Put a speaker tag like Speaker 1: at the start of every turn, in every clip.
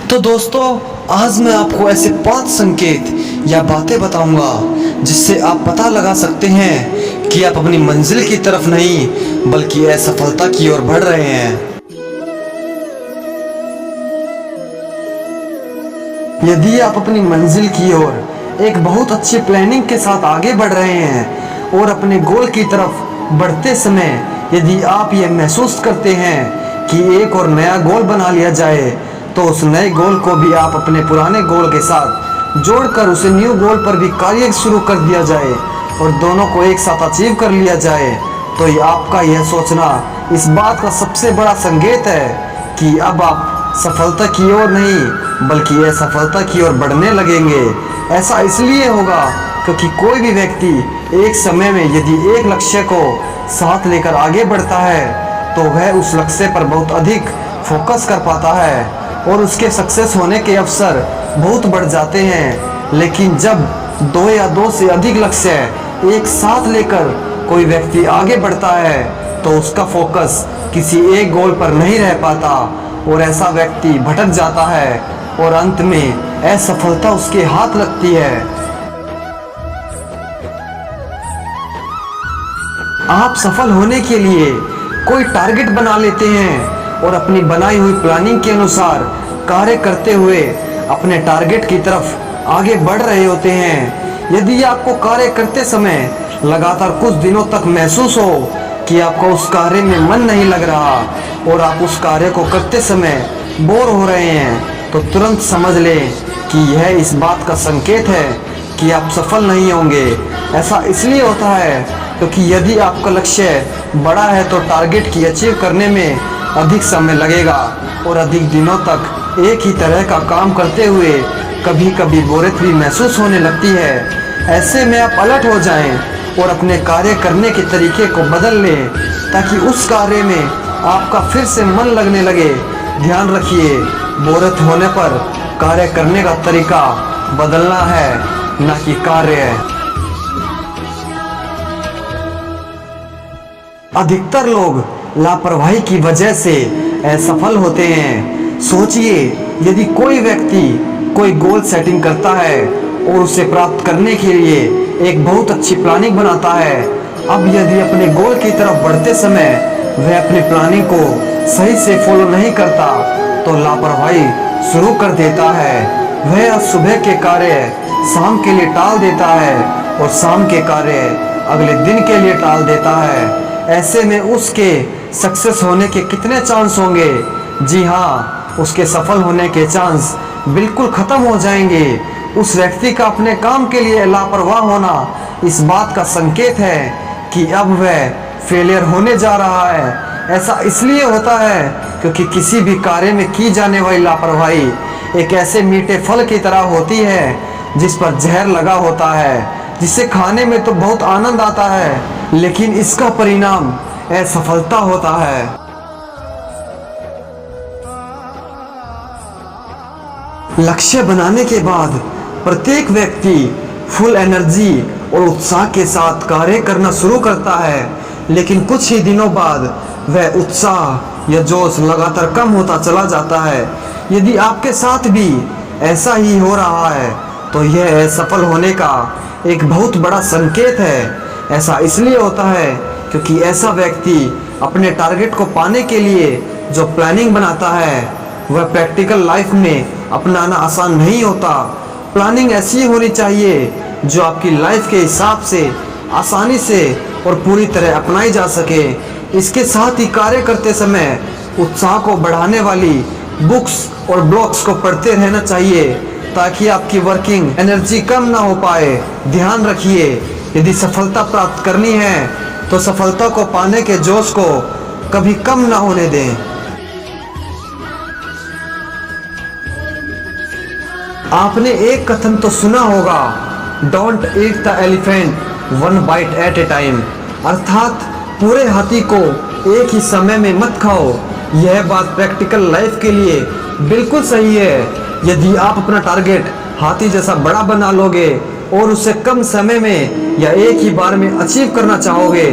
Speaker 1: तो दोस्तों, आज मैं आपको ऐसे 5 संकेत या बातें बताऊंगा जिससे आप पता लगा सकते हैं कि आप अपनी मंजिल की तरफ नहीं बल्कि असफलता की ओर बढ़ रहे हैं। यदि आप अपनी मंजिल की ओर एक बहुत अच्छी प्लानिंग के साथ आगे बढ़ रहे हैं और अपने गोल की तरफ बढ़ते समय यदि आप ये महसूस करते हैं कि एक और नया गोल बना लिया जाए, तो उस नए गोल को भी आप अपने पुराने गोल के साथ जोड़कर उसे न्यू गोल पर भी कार्य शुरू कर दिया जाए और दोनों को एक साथ अचीव कर लिया जाए, तो ये आपका यह सोचना इस बात का सबसे बड़ा संकेत है कि अब आप सफलता की ओर नहीं बल्कि असफलता की ओर बढ़ने लगेंगे। ऐसा इसलिए होगा क्योंकि कोई भी व्यक्ति एक समय में यदि एक लक्ष्य को साथ लेकर आगे बढ़ता है तो वह उस लक्ष्य पर बहुत अधिक फोकस कर पाता है और उसके सक्सेस होने के अवसर बहुत बढ़ जाते हैं। लेकिन जब 2 या 2 से अधिक लक्ष्य एक साथ लेकर कोई व्यक्ति आगे बढ़ता है तो उसका फोकस किसी एक गोल पर नहीं रह पाता और ऐसा व्यक्ति भटक जाता है और अंत में असफलता उसके हाथ लगती है। आप सफल होने के लिए कोई टारगेट बना लेते हैं और अपनी बनाई हुई प्लानिंग के अनुसार कार्य करते हुए अपने टारगेट की तरफ आगे बढ़ रहे होते हैं। यदि आपको कार्य करते समय लगातार कुछ दिनों तक महसूस हो कि आपको उस कार्य में मन नहीं लग रहा और आप उस कार्य को करते समय बोर हो रहे हैं, तो तुरंत समझ लें कि यह इस बात का संकेत है कि आप सफल नहीं होंगे। ऐसा इसलिए होता है क्योंकि यदि आपका लक्ष्य बड़ा है तो टारगेट की अचीव करने में अधिक समय लगेगा और अधिक दिनों तक एक ही तरह का काम करते हुए कभी कभी बोरियत भी महसूस होने लगती है। ऐसे में आप अलर्ट हो जाएं और अपने कार्य करने के तरीके को बदल लें ताकि उस कार्य में आपका फिर से मन लगने लगे। ध्यान रखिए, बोरियत होने पर कार्य करने का तरीका बदलना है, न कि कार्य। अधिकतर लोग लापरवाही की वजह से असफल होते हैं। सोचिए, यदि कोई व्यक्ति कोई गोल सेटिंग करता है और उसे प्राप्त करने के लिए एक बहुत अच्छी प्लानिंग बनाता है, अब यदि अपने गोल की तरफ बढ़ते समय वह अपनी प्लानिंग को सही से फॉलो नहीं करता तो लापरवाही शुरू कर देता है। वह सुबह के कार्य शाम के लिए टाल देता है और शाम के कार्य अगले दिन के लिए टाल देता है। ऐसे में उसके सक्सेस होने के कितने चांस होंगे? जी हाँ, उसके सफल होने के चांस बिल्कुल खत्म हो जाएंगे। उस व्यक्ति का अपने काम के लिए लापरवाह होना इस बात का संकेत है कि अब वह फेलियर होने जा रहा है। ऐसा इसलिए होता है क्योंकि किसी भी कार्य में की जाने वाली लापरवाही एक ऐसे मीठे फल की तरह होती है जिस पर जहर लगा होता है, जिसे खाने में तो बहुत आनंद आता है लेकिन इसका परिणाम असफलता होता है। लक्ष्य बनाने के बाद प्रत्येक व्यक्ति फुल एनर्जी और उत्साह के साथ कार्य करना शुरू करता है, लेकिन कुछ ही दिनों बाद वह उत्साह या जोश लगातार कम होता चला जाता है। यदि आपके साथ भी ऐसा ही हो रहा है तो यह असफल होने का एक बहुत बड़ा संकेत है। ऐसा इसलिए होता है क्योंकि ऐसा व्यक्ति अपने टारगेट को पाने के लिए जो प्लानिंग बनाता है वह प्रैक्टिकल लाइफ में अपनाना आसान नहीं होता। प्लानिंग ऐसी होनी चाहिए जो आपकी लाइफ के हिसाब से आसानी से और पूरी तरह अपनाई जा सके। इसके साथ ही कार्य करते समय उत्साह को बढ़ाने वाली बुक्स और ब्लॉग्स को पढ़ते रहना चाहिए ताकि आपकी वर्किंग एनर्जी कम ना हो पाए। ध्यान रखिए, यदि सफलता प्राप्त करनी है तो सफलता को पाने के जोश को कभी कम ना होने दें। आपने एक कथन तो सुना होगा, don't eat the elephant one bite at a time, अर्थात पूरे हाथी को एक ही समय में मत खाओ। यह बात प्रैक्टिकल लाइफ के लिए बिल्कुल सही है। यदि आप अपना टारगेट हाथी जैसा बड़ा बना लोगे और उसे कम समय में या एक ही बार में अचीव करना चाहोगे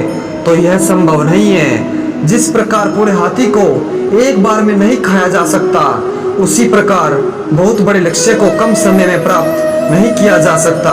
Speaker 1: तो यह संभव नहीं है। जिस प्रकार पूरे हाथी को एक बार में नहीं खाया जा सकता, उसी प्रकार बहुत बड़े लक्ष्य को कम समय में प्राप्त नहीं किया जा सकता।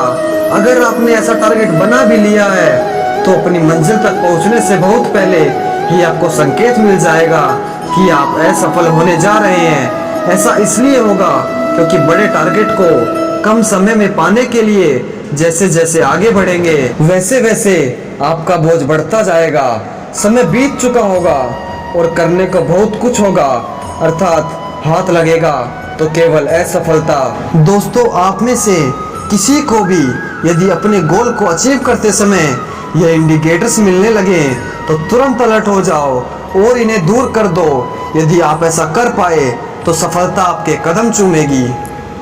Speaker 1: अगर आपने ऐसा टारगेट बना भी लिया है तो अपनी मंजिल तक पहुंचने से बहुत पहले ही आपको संकेत मिल जाएगा कि आप असफल होने जा रहे हैं। ऐसा इसलिए होगा क्योंकि बड़े टारगेट को कम समय में पाने के लिए जैसे जैसे आगे बढ़ेंगे वैसे वैसे आपका बोझ बढ़ता जाएगा। समय बीत चुका होगा और करने को बहुत कुछ होगा, अर्थात हाथ लगेगा तो केवल असफलता। दोस्तों, आप में से किसी को भी यदि अपने गोल को अचीव करते समय ये इंडिकेटर्स मिलने लगे तो तुरंत अलर्ट हो जाओ और इन्हें दूर कर दो। यदि आप ऐसा कर पाए तो सफलता आपके कदम चूमेगी।